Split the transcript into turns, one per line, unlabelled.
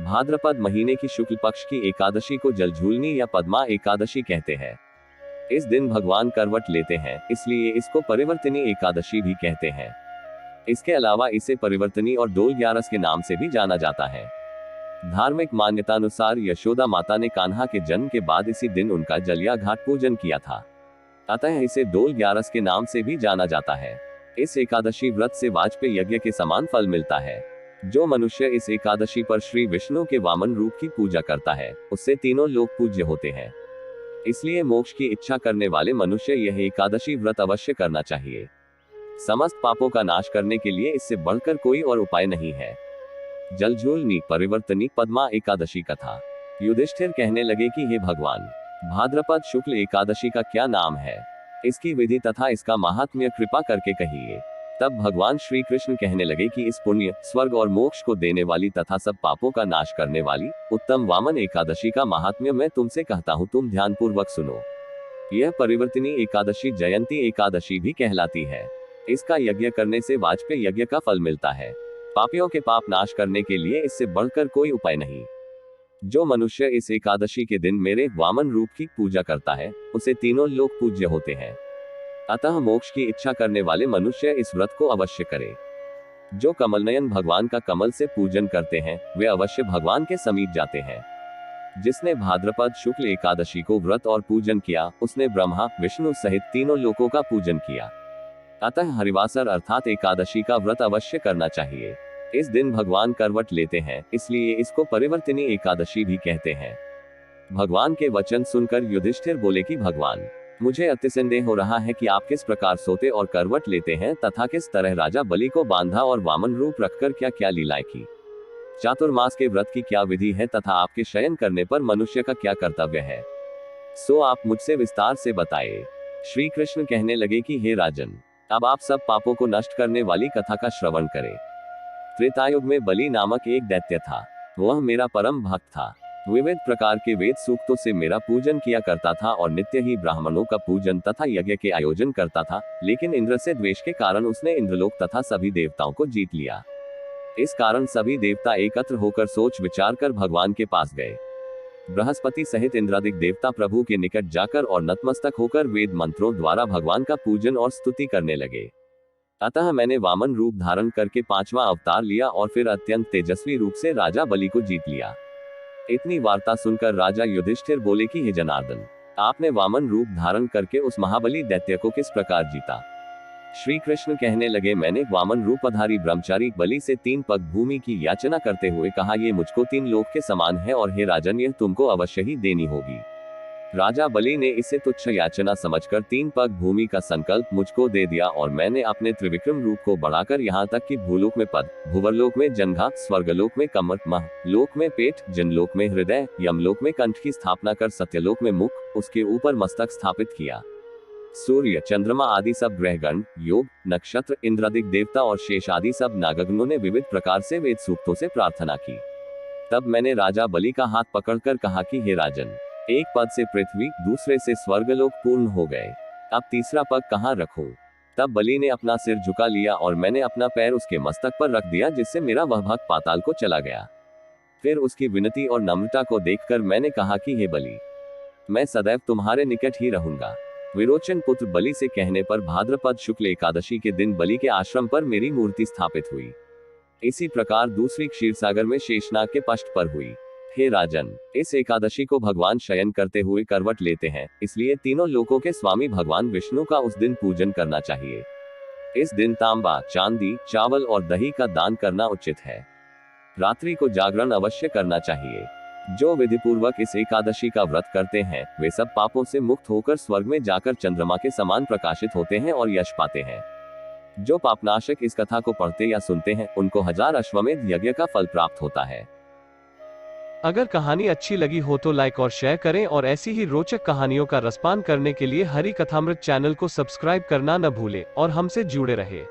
भाद्रपद महीने की शुक्ल पक्ष की एकादशी को जलझूलनी या पद्मा एकादशी कहते हैं। इस दिन भगवान करवट लेते हैं, इसलिए इसको परिवर्तनी एकादशी भी कहते हैं। इसके अलावा इसे परिवर्तनी और डोल ग्यारस के नाम से भी जाना जाता है। धार्मिक मान्यतानुसार यशोदा माता ने कान्हा के जन्म के बाद इसी दिन उनका जलिया घाट पूजन किया था, अतः इसे डोल ग्यारस के नाम से भी जाना जाता है। इस एकादशी व्रत से वाजपेय यज्ञ के समान फल मिलता है। जो मनुष्य इस एकादशी पर श्री विष्णु के वामन रूप की पूजा करता है, उससे तीनों लोग पूज्य होते हैं। इसलिए मोक्ष की इच्छा करने वाले मनुष्य यह एकादशी व्रत अवश्य करना चाहिए। समस्त पापों का नाश करने के लिए इससे बढ़कर कोई और उपाय नहीं है। जलझूलनी परिवर्तनी पद्मा एकादशी कथा। युधिष्ठिर कहने लगे कि हे भगवान, भाद्रपद शुक्ल एकादशी का क्या नाम है, इसकी विधि तथा इसका महात्म्य कृपा करके कहिए। तब भगवान श्री कृष्ण कहने लगे कि इस पुण्य, स्वर्ग और मोक्ष को देने वाली तथा सब पापों का नाश करने वाली उत्तम वामन एकादशी का महात्म्य मैं तुमसे कहता हूँ, तुम ध्यानपूर्वक सुनो। यह परिवर्तनी एकादशी जयंती एकादशी भी कहलाती है। इसका यज्ञ करने से वाजपेय यज्ञ का फल मिलता है। पापियों के पाप नाश करने के लिए इससे बढ़कर कोई उपाय नहीं। जो मनुष्य इस एकादशी के दिन मेरे वामन रूप की पूजा करता है, उसे तीनों लोग पूज्य होते हैं। अतः मोक्ष की इच्छा करने वाले मनुष्य इस व्रत को अवश्य करे। जो कमलनयन भगवान का कमल से पूजन करते हैं, वे अवश्य भगवान के समीप जाते हैं। जिसने भाद्रपद शुक्ल एकादशी को व्रत और पूजन किया, उसने ब्रह्मा विष्णु सहित तीनों लोकों का पूजन किया। अतः हरिवासर अर्थात एकादशी का व्रत अवश्य करना चाहिए। इस दिन भगवान करवट लेते हैं, इसलिए इसको परिवर्तनी एकादशी भी कहते हैं। भगवान के वचन सुनकर युधिष्ठिर बोले कि भगवान, मुझे अतिसंदेह हो रहा है कि आप किस प्रकार सोते और करवट लेते हैं तथा किस तरह राजा बलि को बांधा और वामन रूप रखकर क्या क्या लीलाएं की। चातुर्मास के व्रत की क्या विधि है तथा आपके शयन करने पर मनुष्य का क्या कर्तव्य है, सो आप मुझसे विस्तार से बताए। श्री कृष्ण कहने लगे कि हे राजन, अब आप सब पापों को नष्ट करने वाली कथा का श्रवण करें। त्रेतायुग में बलि नामक एक दैत्य था। वह मेरा परम भक्त था। विविध प्रकार के वेद सूक्तों से मेरा पूजन किया करता था और नित्य ही ब्राह्मणों का पूजन तथा यज्ञ के आयोजन करता था। लेकिन इंद्र से द्वेष के कारण उसने इंद्रलोक तथा सभी देवताओं को जीत लिया। इस कारण सभी देवता एकत्र होकर सोच विचार कर भगवान के पास गए। बृहस्पति सहित इंद्रादिक देवता प्रभु के निकट जाकर और नतमस्तक होकर वेद मंत्रों द्वारा भगवान का पूजन और स्तुति करने लगे। अतः मैंने वामन रूप धारण करके 5वां अवतार लिया और फिर अत्यंत तेजस्वी रूप से राजा बलि को जीत लिया। इतनी वार्ता सुनकर राजा युधिष्ठिर बोले कि हे जनार्दन, आपने वामन रूप धारण करके उस महाबली दैत्य को किस प्रकार जीता। श्री कृष्ण कहने लगे, मैंने वामन रूपधारी ब्रह्मचारी बलि से 3 पग भूमि की याचना करते हुए कहा, ये मुझको 3 लोक के समान है और हे राजन, यह तुमको अवश्य ही देनी होगी। राजा बलि ने इसे तुच्छ याचना समझकर 3 पग भूमि का संकल्प मुझको दे दिया और मैंने अपने त्रिविक्रम रूप को बढ़ाकर यहाँ तक कि भूलोक में पद, भुवरलोक में जंघा, स्वर्गलोक में कमर, मह लोक में पेट, जनलोक में हृदय, यमलोक में कंठ की स्थापना कर सत्यलोक में मुख, उसके ऊपर मस्तक स्थापित किया। सूर्य, चंद्रमा आदि सब ग्रहगण, योग, नक्षत्र, इंद्रादिक देवता और शेष आदि सब नागगणों ने विविध प्रकार से वेद सूक्तों से प्रार्थना की। तब मैंने राजा बलि का हाथ पकड़कर कहा कि हे राजन, एक पद से पृथ्वी, दूसरे से स्वर्गलोक पूर्ण हो गए, अब तीसरा पग कहाँ रखूं? तब बलि ने अपना सिर झुका लिया और मैंने अपना पैर उसके मस्तक पर रख दिया, जिससे मेरा वह भक्त पाताल को चला गया। फिर उसकी विनती और नम्रता को देखकर मैंने कहा कि हे बलि, मैं सदैव तुम्हारे निकट ही रहूंगा। विरोचन पुत्र बलि से कहने पर भाद्रपद शुक्ल एकादशी के दिन बलि के आश्रम पर मेरी मूर्ति स्थापित हुई। इसी प्रकार दूसरी क्षीरसागर में शेषनाग के पष्ठ पर हुई। हे राजन, इस एकादशी को भगवान शयन करते हुए करवट लेते हैं, इसलिए तीनों लोकों के स्वामी भगवान विष्णु का उस दिन पूजन करना चाहिए। इस दिन तांबा, चांदी, चावल और दही का दान करना उचित है। रात्रि को जागरण अवश्य करना चाहिए। जो विधिपूर्वक इस एकादशी का व्रत करते हैं, वे सब पापों से मुक्त होकर स्वर्ग में जाकर चंद्रमा के समान प्रकाशित होते हैं और यश पाते हैं। जो पापनाशक इस कथा को पढ़ते या सुनते हैं, उनको 1000 अश्वमेध यज्ञ का फल प्राप्त होता है।
अगर कहानी अच्छी लगी हो तो लाइक और शेयर करें और ऐसी ही रोचक कहानियों का रसपान करने के लिए हरि कथामृत चैनल को सब्सक्राइब करना न भूलें और हमसे जुड़े रहें।